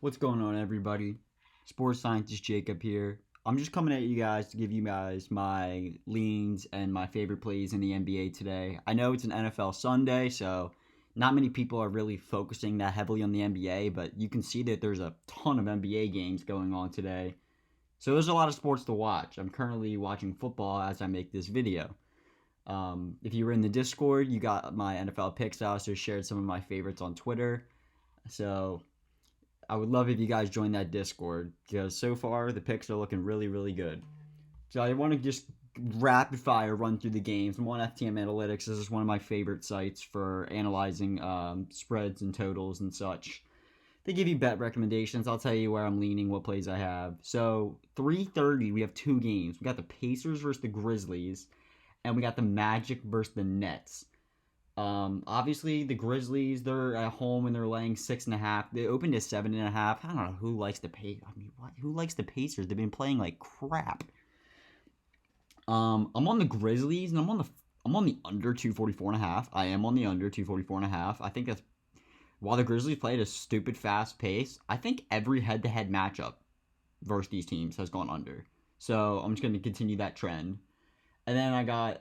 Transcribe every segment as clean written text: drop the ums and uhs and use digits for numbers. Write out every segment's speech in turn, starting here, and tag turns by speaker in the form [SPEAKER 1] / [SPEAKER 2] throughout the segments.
[SPEAKER 1] What's going on, everybody? Sports scientist Jacob here. I'm just coming at you guys to give you guys my leans and my favorite plays in the NBA today. I know it's an NFL Sunday, so not many people are really focusing that heavily on the NBA, but you can see that there's a ton of NBA games going on today. So there's a lot of sports to watch. I'm currently watching football as I make this video. If you were in the Discord, you got my NFL picks. I also shared some of my favorites on Twitter. So I would love if you guys join that Discord because so far the picks are looking really, really good. So I want to just rapid fire run through the games. I'm on FTM Analytics. This is one of my favorite sites for analyzing spreads and totals and such. They give you bet recommendations. I'll tell you where I'm leaning, what plays I have. So 3:30, we have two games. We got the Pacers versus the Grizzlies, and we got the Magic versus the Nets. Obviously the Grizzlies, they're at home and they're laying 6.5. They opened at 7.5. I don't know who likes the pace. I mean, who likes the Pacers? They've been playing like crap. I'm on the Grizzlies and I'm on the under 244.5. I am on the under 244.5. I think that's while the Grizzlies played a stupid fast pace. I think every head-to-head matchup versus these teams has gone under. So I'm just going to continue that trend. And then I got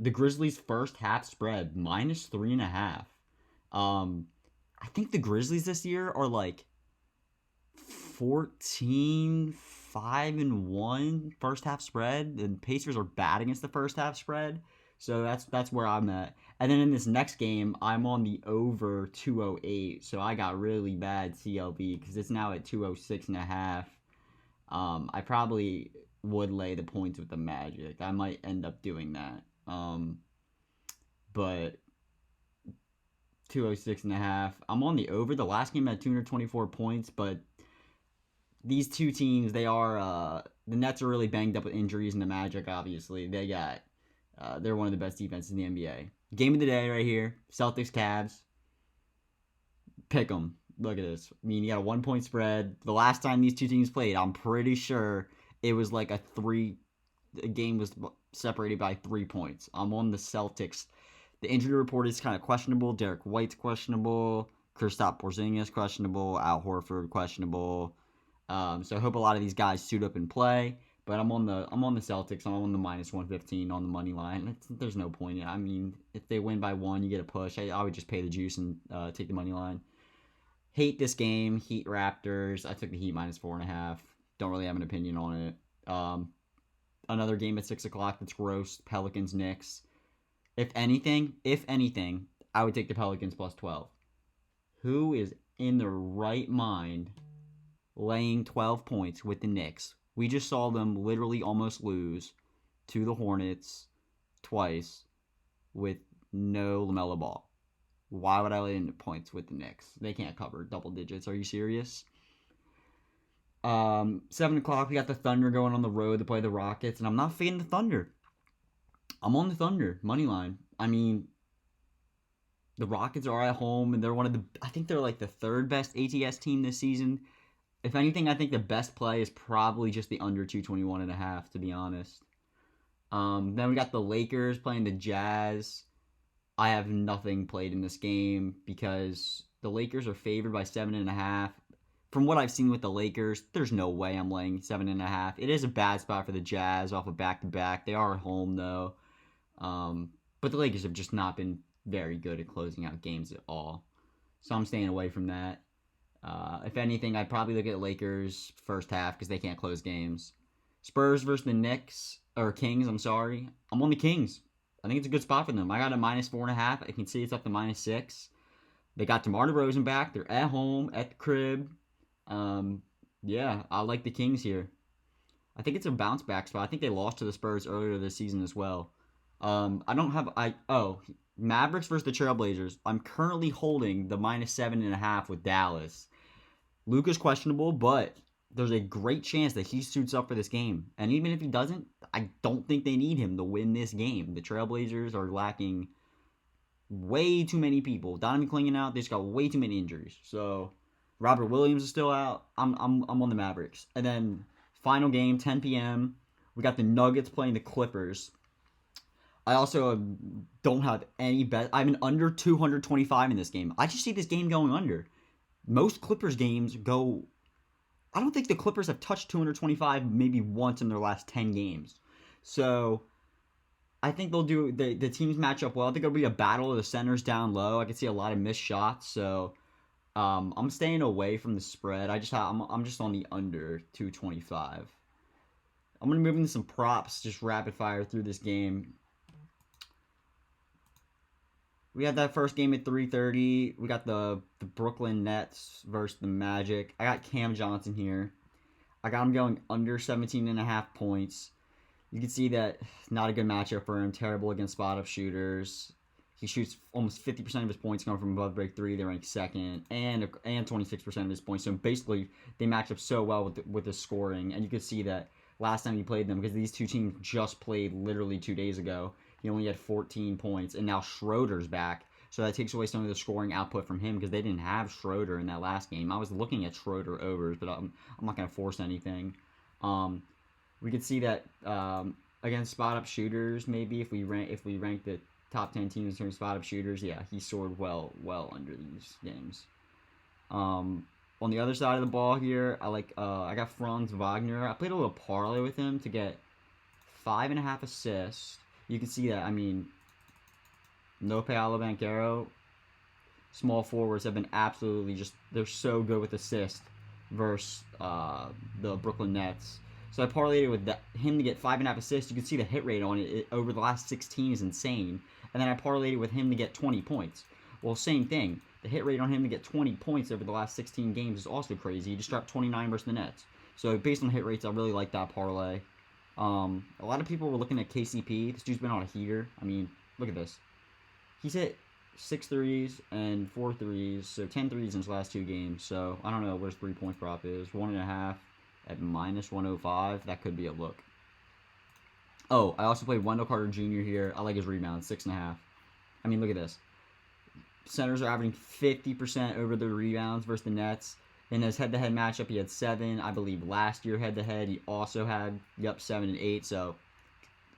[SPEAKER 1] the Grizzlies first half spread minus 3.5. Um, I think the Grizzlies this year are like 14-5-1 first half spread. The Pacers are bad against the first half spread. So that's where I'm at. And then in this next game, I'm on the over 208. So I got really bad CLB because it's now at 206.5. I probably would lay the points with the Magic. I might end up doing that. But 206.5. I'm on the over. The last game had 224 points, but these two teams, they are the Nets are really banged up with injuries, and the Magic, obviously, they're one of the best defenses in the NBA. Game of the day right here: Celtics Cavs. Pick them. Look at this. I mean, you got a 1 point spread. The last time these two teams played, I'm pretty sure it was like a game was separated by 3 points. I'm on the Celtics. The injury report is kind of questionable. Derek White's questionable. Kristaps Porzingis questionable. Al Horford questionable. So I hope a lot of these guys suit up and play. But I'm on the Celtics. I'm on the minus 115 on the money line. There's no point. I mean, if they win by one, you get a push. I would just pay the juice and take the money line. Hate this game. Heat Raptors. I took the Heat minus 4.5. Don't really have an opinion on it. Another game at 6 o'clock that's gross. Pelicans Knicks. If anything, I would take the Pelicans plus 12. Who is in their right mind laying 12 points with the Knicks? We just saw them literally almost lose to the Hornets twice with no LaMelo Ball. Why would I lay in points with the Knicks? They can't cover double digits. Are you serious? 7 o'clock, we got the Thunder going on the road to play the Rockets, and I'm not fading the Thunder. I'm on the Thunder money line. I mean, the Rockets are at home, and they're I think they're like the third best ATS team this season. If anything, I think the best play is probably just the under 221.5, to be honest. Then we got the Lakers playing the Jazz. I have nothing played in this game because the Lakers are favored by 7.5. From what I've seen with the Lakers, there's no way I'm laying 7.5. It is a bad spot for the Jazz off of back-to-back. They are at home, though. But the Lakers have just not been very good at closing out games at all. So I'm staying away from that. If anything, I'd probably look at Lakers first half because they can't close games. Spurs versus the Kings, I'm sorry. I'm on the Kings. I think it's a good spot for them. I got a minus 4.5. I can see it's up to minus 6. They got DeMar DeRozan back. They're at home, at the crib. Yeah, I like the Kings here. I think it's a bounce back spot. I think they lost to the Spurs earlier this season as well. Mavericks versus the Trailblazers. I'm currently holding the minus 7.5 with Dallas. Luka's questionable, but there's a great chance that he suits up for this game. And even if he doesn't, I don't think they need him to win this game. The Trailblazers are lacking way too many people. Donovan clinging out. They just got way too many injuries. So Robert Williams is still out. I'm on the Mavericks. And then final game, 10 p.m. We got the Nuggets playing the Clippers. I also don't have any bet. I'm an under 225 in this game. I just see this game going under. Most Clippers games go. I don't think the Clippers have touched 225 maybe once in their last 10 games. So I think they'll do the teams match up well. I think it'll be a battle of the centers down low. I can see a lot of missed shots. So I'm staying away from the spread. I'm just on the under 225. I'm gonna move into some props, just rapid fire through this game. We had that first game at 3:30. We got the Brooklyn Nets versus the Magic. I got Cam Johnson here. I got him going under 17.5 points. You can see that not a good matchup for him. Terrible against spot-up shooters. He shoots almost 50% of his points coming from above break three. They rank second, and 26% of his points. So basically, they match up so well with the scoring. And you can see that last time he played them, because these two teams just played literally 2 days ago. He only had 14 points, and now Schroeder's back. So that takes away some of the scoring output from him because they didn't have Schroeder in that last game. I was looking at Schroeder overs, but I'm not going to force anything. We could see that against spot-up shooters, maybe if we rank the top 10 teams in terms of spot-up shooters, yeah, he scored well under these games. On the other side of the ball here, I got Franz Wagner. I played a little parlay with him to get 5.5 assists. You can see that. I mean, Nope Alabanquero, small forwards have been absolutely they're so good with assists versus the Brooklyn Nets. So I parlayed it with him to get 5.5 assists. You can see the hit rate on it over the last 16 is insane. And then I parlayed it with him to get 20 points. Well, same thing. The hit rate on him to get 20 points over the last 16 games is also crazy. He just dropped 29 versus the Nets. So based on hit rates, I really like that parlay. A lot of people were looking at KCP. This dude's been on a heater. I mean, look at this. He's hit 6 threes and 4 threes, so 10 threes in his last 2 games. So I don't know where his 3-point prop is. 1.5 at minus 105. That could be a look. Oh, I also played Wendell Carter Jr. here. I like his rebound, 6.5. I mean, look at this. Centers are averaging 50% over the rebounds versus the Nets. In his head-to-head matchup, he had 7. I believe last year head-to-head, he also had, 7 and 8. So,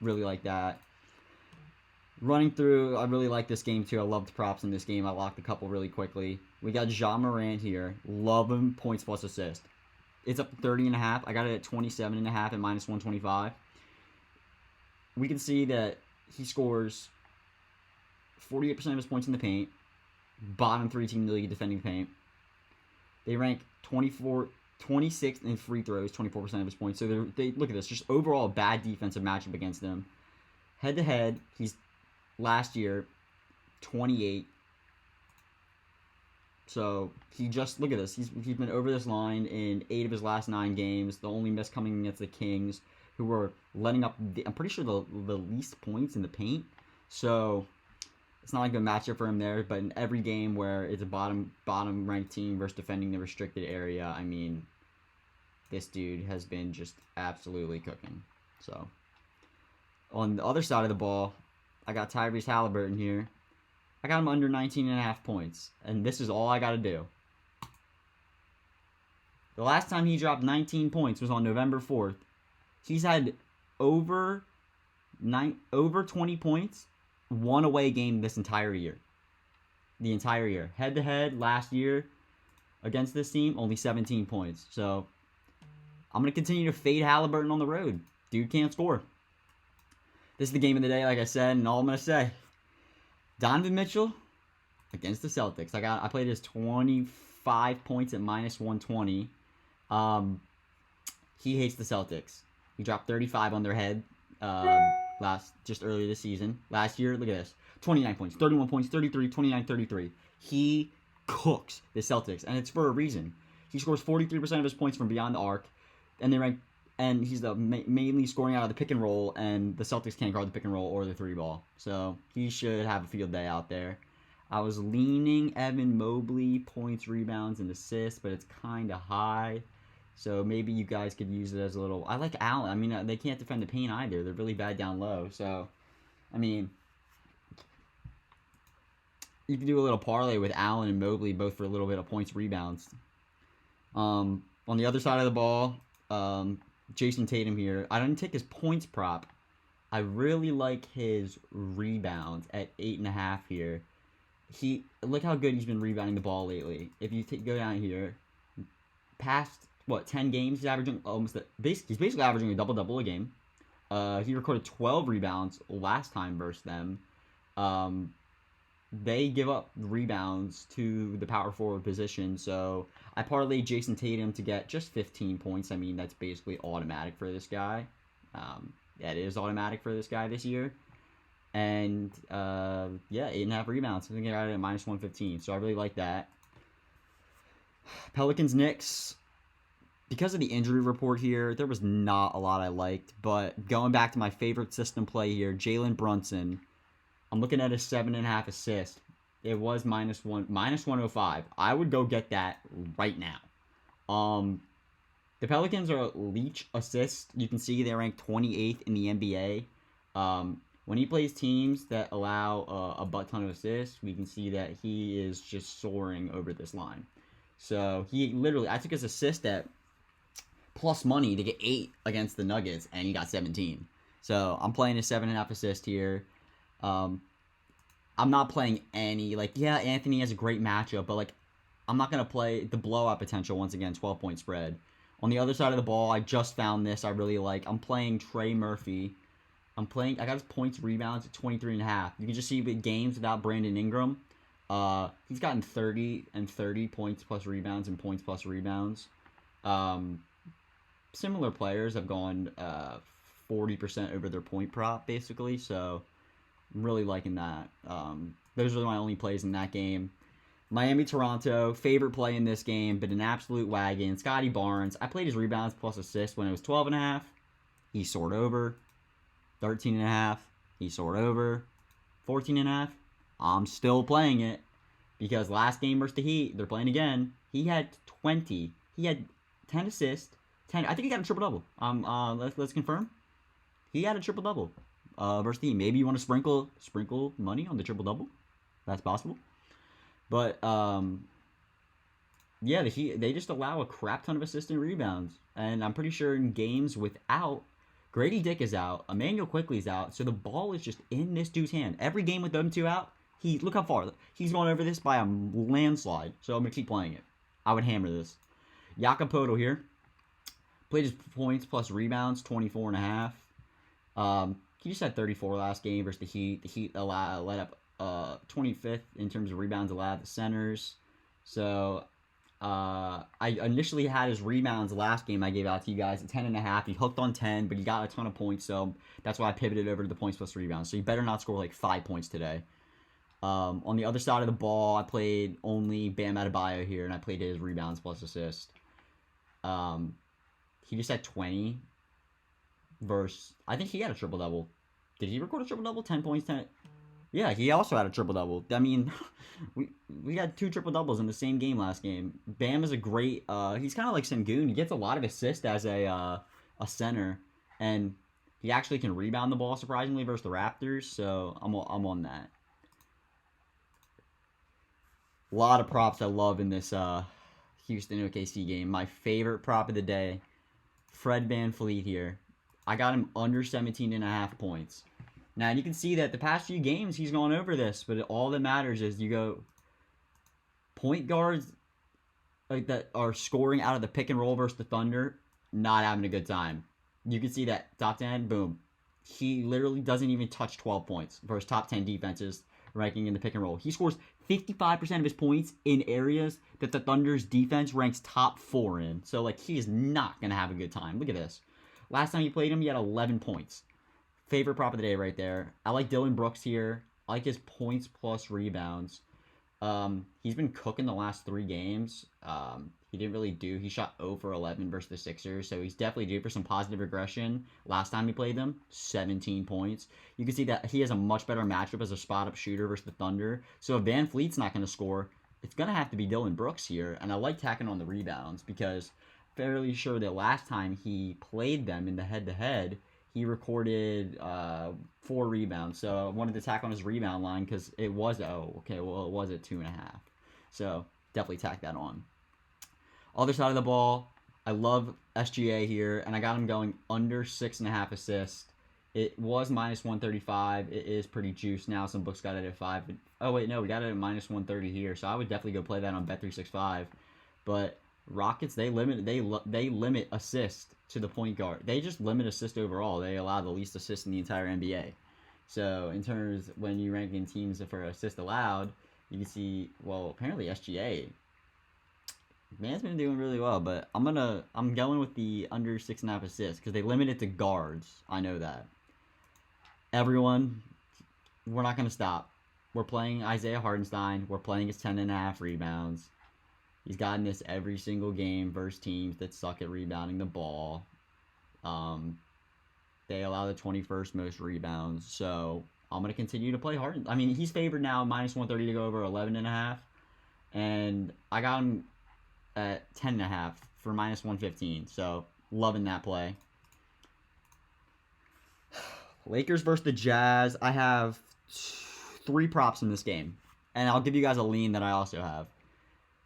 [SPEAKER 1] really like that. Running through, I really like this game, too. I love the props in this game. I locked a couple really quickly. We got Ja Morant here. Love him, points plus assist. It's up to 30.5. I got it at 27.5 at minus 125. We can see that he scores 48% of his points in the paint. Bottom 3 team in the league defending the paint. They rank 26th in free throws, 24% of his points. So they look at this, just overall a bad defensive matchup against them. Head to head, he's last year 28. So he just look at this. He's been over this line in 8 of his last 9 games. The only miss coming against the Kings, who were letting up I'm pretty sure the least points in the paint. So it's not a good matchup for him there, but in every game where it's a bottom ranked team versus defending the restricted area, I mean, this dude has been just absolutely cooking. So on the other side of the ball, I got Tyrese Halliburton here. I got him under 19.5 points, and this is all I got to do. The last time he dropped 19 points was on November 4th. He's had over 20 points, 1 away game this entire year. The entire year. Head-to-head last year against this team, only 17 points. So I'm going to continue to fade Halliburton on the road. Dude can't score. This is the game of the day, like I said, and all I'm going to say. Donovan Mitchell against the Celtics. I played his 25 points at minus 120. He hates the Celtics. He dropped 35 on their head just earlier this season. Last year, look at this. 29 points, 31 points, 33, 29, 33. He cooks the Celtics, and it's for a reason. He scores 43% of his points from beyond the arc, and he's mainly scoring out of the pick and roll, and the Celtics can't guard the pick and roll or the 3-ball. So he should have a field day out there. I was leaning Evan Mobley, points, rebounds, and assists, but it's kind of high. So maybe you guys could use it as a little... I like Allen. I mean, they can't defend the paint either. They're really bad down low. So, I mean, you can do a little parlay with Allen and Mobley, both for a little bit of points, rebounds. On the other side of the ball, Jason Tatum here. I didn't take his points prop. I really like his rebounds at 8.5 here. look how good he's been rebounding the ball lately. If you go down here, past 10 games, he's averaging he's basically averaging a double a game. He recorded 12 rebounds last time versus them. They give up rebounds to the power forward position, so I parlayed Jason Tatum to get just 15 points. I mean, that's basically automatic for this guy. That is automatic for this guy this year. And, 8.5 rebounds. I think I got it at minus 115, so I really like that. Pelicans Knicks. Because of the injury report here, there was not a lot I liked, but going back to my favorite system play here, Jalen Brunson, I'm looking at a 7.5 assist. It was minus 105. I would go get that right now. The Pelicans are leech assist. You can see they rank 28th in the NBA. When he plays teams that allow a butt ton of assists, we can see that he is just soaring over this line. So he literally, I took his assist at plus money to get 8 against the Nuggets, and he got 17. So I'm playing a 7.5 assist here. I'm not playing any, Anthony has a great matchup, but, I'm not going to play the blowout potential once again, 12-point spread. On the other side of the ball, I just found this I really like. I'm playing Trey Murphy. I got his points rebounds at 23.5. You can just see with games without Brandon Ingram, he's gotten 30 and 30 points plus rebounds and points plus rebounds. Similar players have gone 40% over their point prop, basically, so I'm really liking that. Those are my only plays in that game. Miami-Toronto, favorite play in this game, but an absolute wagon. Scotty Barnes, I played his rebounds plus assists when it was 12.5. He soared over. 13.5. He soared over. 14.5. I'm still playing it because last game versus the Heat, they're playing again. He had 20. He had 10 assists. 10. I think he got a triple double. Let's confirm. He had a triple double versus the Heat. Maybe you want to sprinkle money on the triple double. That's possible. But the Heat, they just allow a crap ton of assists and rebounds, and I'm pretty sure in games without Grady Dick is out, Emmanuel Quickley's out, so the ball is just in this dude's hand. Every game with them two out, look how far he's going over this by a landslide. So I'm gonna keep playing it. I would hammer this. Jakob Poeltl here. Played his points plus rebounds, 24.5. He just had 34 last game versus the Heat. The Heat let up 25th in terms of rebounds allowed to centers. So I initially had his rebounds last game I gave out to you guys at 10.5. He hooked on 10, but he got a ton of points, so that's why I pivoted over to the points plus rebounds. So you better not score 5 points today. On the other side of the ball, I played only Bam Adebayo here, and I played his rebounds plus assist. He just had 20 versus, I think he had a triple-double. Did he record a triple-double? 10 points, 10. Yeah, he also had a triple-double. I mean, we had 2 triple-doubles in the same game last game. Bam is a great, he's kind of like Sengun. He gets a lot of assists as a center, and he actually can rebound the ball, surprisingly, versus the Raptors, so I'm on that. A lot of props I love in this Houston OKC game. My favorite prop of the day, Fred VanVleet here. I got him under 17.5 points. Now, you can see that the past few games, he's gone over this, but all that matters is you go point guards that are scoring out of the pick and roll versus the Thunder, not having a good time. You can see that top 10, boom. He literally doesn't even touch 12 points versus top 10 defenses ranking in the pick and roll. He scores 55% of his points in areas that the Thunder's defense ranks top 4 in. So, he is not going to have a good time. Look at this. Last time he played him, he had 11 points. Favorite prop of the day right there. I like Dylan Brooks here. I like his points plus rebounds. He's been cooking the last 3 games. He didn't really do. He shot 0 for 11 versus the Sixers, so he's definitely due for some positive regression. Last time he played them, 17 points. You can see that he has a much better matchup as a spot-up shooter versus the Thunder. So if VanVleet's not going to score, it's going to have to be Dylan Brooks here. And I like tacking on the rebounds because fairly sure that last time he played them in the head-to-head, he recorded 4 rebounds. So I wanted to tack on his rebound line because it was, it was at 2.5. So definitely tack that on. Other side of the ball, I love SGA here, and I got him going under 6.5 assists. It was minus 135. It is pretty juiced now. Some books got it at 5. Oh, wait, no, we got it at minus 130 here. So I would definitely go play that on Bet365. But Rockets, they limit assist to the point guard. They just limit assist overall. They allow the least assist in the entire NBA. So in terms when you rank in teams for assist allowed, you can see, well, apparently SGA, man's been doing really well, but I'm going with the under 6.5 assists because they limit it to guards. I know that. Everyone, we're not gonna stop. We're playing Isaiah Hardenstein. We're playing his 10.5 rebounds. He's gotten this every single game versus teams that suck at rebounding the ball. They allow the 21st most rebounds. So I'm going to continue to play Harden. I mean, he's favored now minus 130 to go over 11.5. And I got him at 10.5 for minus 115. So loving that play. Lakers versus the Jazz. I have 3 props in this game. And I'll give you guys a lean that I also have.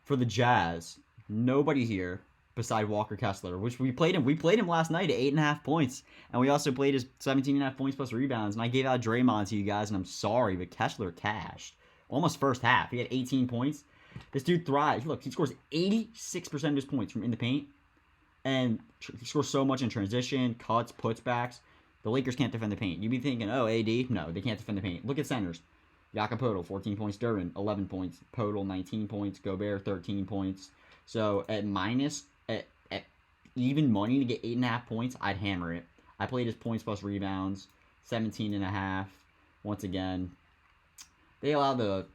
[SPEAKER 1] For the Jazz, nobody here beside Walker Kessler, which we played him. We played him last night at 8.5 points, and we also played his 17.5 points plus rebounds. And I gave out Draymond to you guys, and I'm sorry, but Kessler cashed almost first half. He had 18 points. This dude thrives. Look, he scores 86% of his points from in the paint, and he scores so much in transition, cuts, putbacks. The Lakers can't defend the paint. You'd be thinking, oh, AD? No, they can't defend the paint. Look at centers. Jakob Poeltl, 14 points. Duran, 11 points. Poeltl, 19 points. Gobert, 13 points. So at even money to get 8.5 points, I'd hammer it. I played his points plus rebounds, 17.5. Once again, they allow the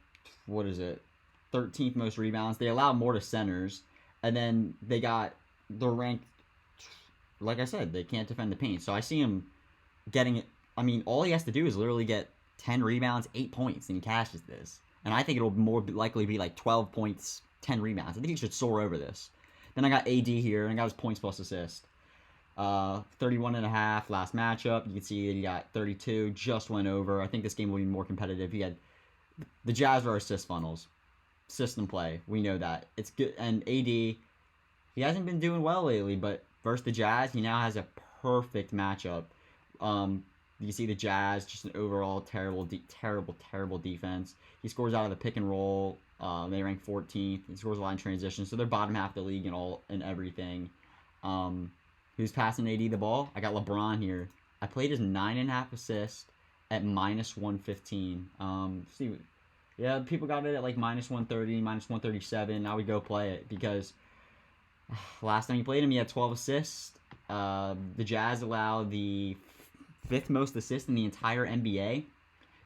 [SPEAKER 1] 13th most rebounds. They allow more to centers, and then they're ranked. Like I said, they can't defend the paint. So I see him getting it. I mean, all he has to do is literally get 10 rebounds, 8 points, and he cashes this. And I think it'll more likely be like 12 points, 10 rebounds. I think he should soar over this. Then I got AD here, and I got his points plus assist. 31.5 last matchup. You can see that he got 32, just went over. I think this game will be more competitive. He had the Jazz are assist funnels. System play. We know that. It's good. And AD, he hasn't been doing well lately, but versus the Jazz, he now has a perfect matchup. You see the Jazz, just an overall terrible defense. He scores out of the pick and roll. They rank 14th. He scores a lot in transition, so they're bottom half of the league in everything. Who's passing AD the ball? I got LeBron here. I played his 9.5 assist at minus 115. Yeah, people got it at like minus 130, minus 137. I would go play it because last time you played him, he had 12 assists. The Jazz allow the 5th most assists in the entire NBA.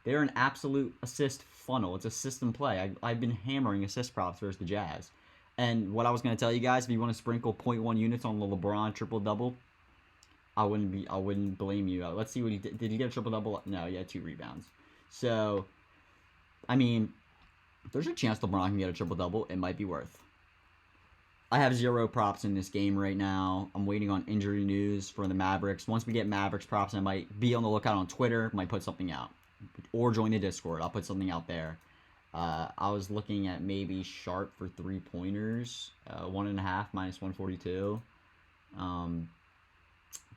[SPEAKER 1] They're an absolute assist funnel. It's a system play. I've been hammering assist props versus the Jazz. And what I was going to tell you guys, if you want to sprinkle 0.1 units on the LeBron triple-double, I wouldn't blame you. Let's see what he did. Did he get a triple-double? No, he had 2 rebounds. So, I mean, there's a chance LeBron can get a triple-double. It might be worth. I have 0 props in this game right now. I'm waiting on injury news for the Mavericks. Once we get Mavericks props, I might be on the lookout on Twitter. Might put something out. Or join the Discord. I'll put something out there. I was looking at maybe Sharp for 3-pointers. 1.5 minus 142.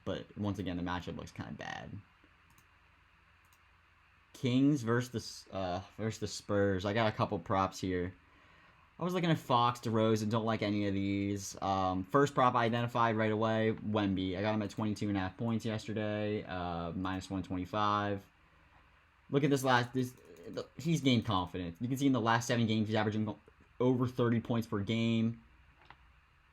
[SPEAKER 1] But once again, the matchup looks kind of bad. Kings versus the Spurs. I got a couple props here. I was looking at Fox, DeRozan. Don't like any of these. First prop I identified right away, Wemby. I got him at 22.5 points yesterday. Minus 125. Look at this. He's gained confidence. You can see in the last 7 games, he's averaging over 30 points per game.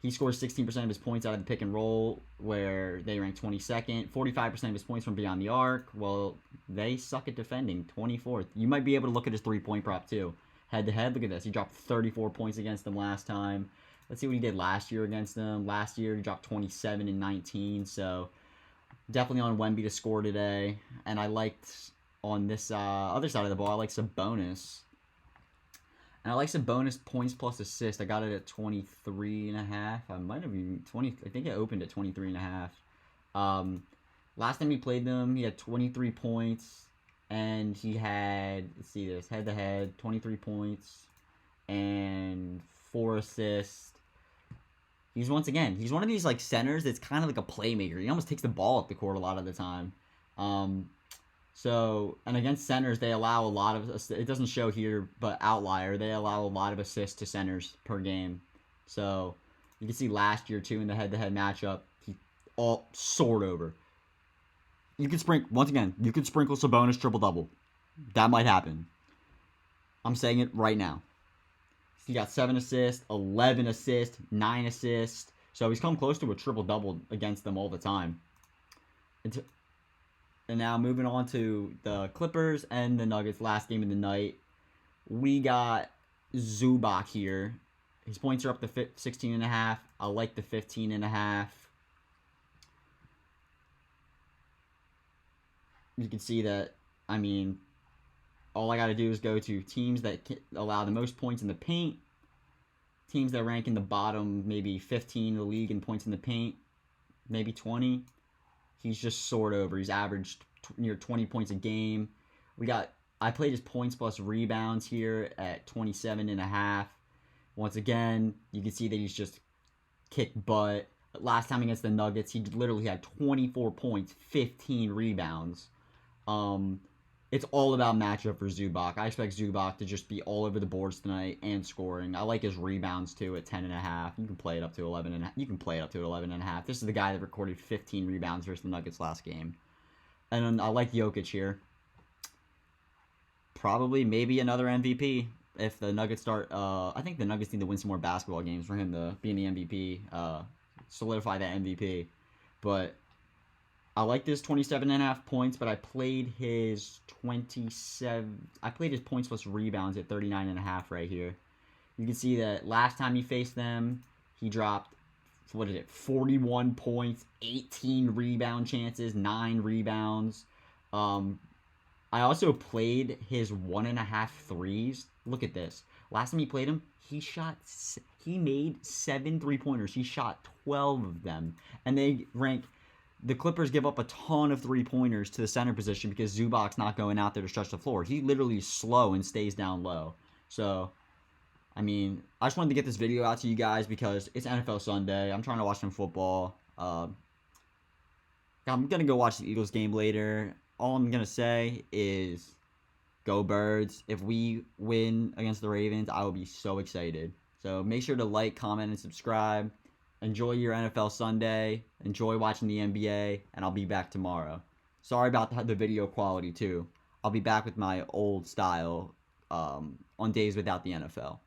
[SPEAKER 1] He scores 16% of his points out of the pick and roll, where they rank 22nd. 45% of his points from beyond the arc. Well, they suck at defending. 24th. You might be able to look at his 3-point prop, too. Head-to-head, look at this. He dropped 34 points against them last time. Let's see what he did last year against them. Last year, he dropped 27 and 19. So, definitely on Wemby to score today. And I liked, on this other side of the ball, I like Sabonis. And I like Sabonis points plus assist. I got it at 23.5. I might have even 20. I think it opened at 23.5. Last time he played them, he had 23 points. And he had, let's see this, head-to-head, 23 points and 4 assists. He's one of these like centers that's kind of like a playmaker. He almost takes the ball up the court a lot of the time. So, and against centers, they allow a lot of, it doesn't show here, but outlier, they allow a lot of assists to centers per game. So, you can see last year, too, in the head-to-head matchup, he all soared over. You could sprinkle, once again, you could sprinkle Sabonis triple-double. That might happen. I'm saying it right now. He got 7 assists, 11 assists, 9 assists. So he's come close to a triple-double against them all the time. And now moving on to the Clippers and the Nuggets, last game of the night. We got Zubac here. His points are up to 16.5. I like the 15.5. You can see that, I mean, all I got to do is go to teams that allow the most points in the paint, teams that rank in the bottom, maybe 15 in the league in points in the paint, maybe 20. He's just soared over. He's averaged near 20 points a game. I played his points plus rebounds here at 27.5. Once again, you can see that he's just kicked butt. Last time against the Nuggets, he literally had 24 points, 15 rebounds. It's all about matchup for Zubac. I expect Zubac to just be all over the boards tonight and scoring. I like his rebounds too at 10.5. You can play it up to 11.5. You can play it up to 11.5. This is the guy that recorded 15 rebounds versus the Nuggets last game. And then I like Jokic here. Probably, maybe another MVP if the Nuggets start. I think the Nuggets need to win some more basketball games for him to be in the MVP. Solidify that MVP. But I like this 27.5 points, but I played his 27. I played his points plus rebounds at 39.5 right here. You can see that last time he faced them, he dropped, 41 points, 18 rebound chances, 9 rebounds. I also played his 1.5 threes. Look at this. Last time he played him, he made 7 3-pointers. He shot 12 of them, and they rank. The Clippers give up a ton of 3-pointers to the center position because Zubac's not going out there to stretch the floor. He literally is slow and stays down low. So, I mean, I just wanted to get this video out to you guys because it's NFL Sunday. I'm trying to watch some football. I'm going to go watch the Eagles game later. All I'm going to say is go Birds. If we win against the Ravens, I will be so excited. So make sure to like, comment, and subscribe. Enjoy your NFL Sunday. Enjoy watching the NBA. And I'll be back tomorrow. Sorry about the video quality, too. I'll be back with my old style on days without the NFL.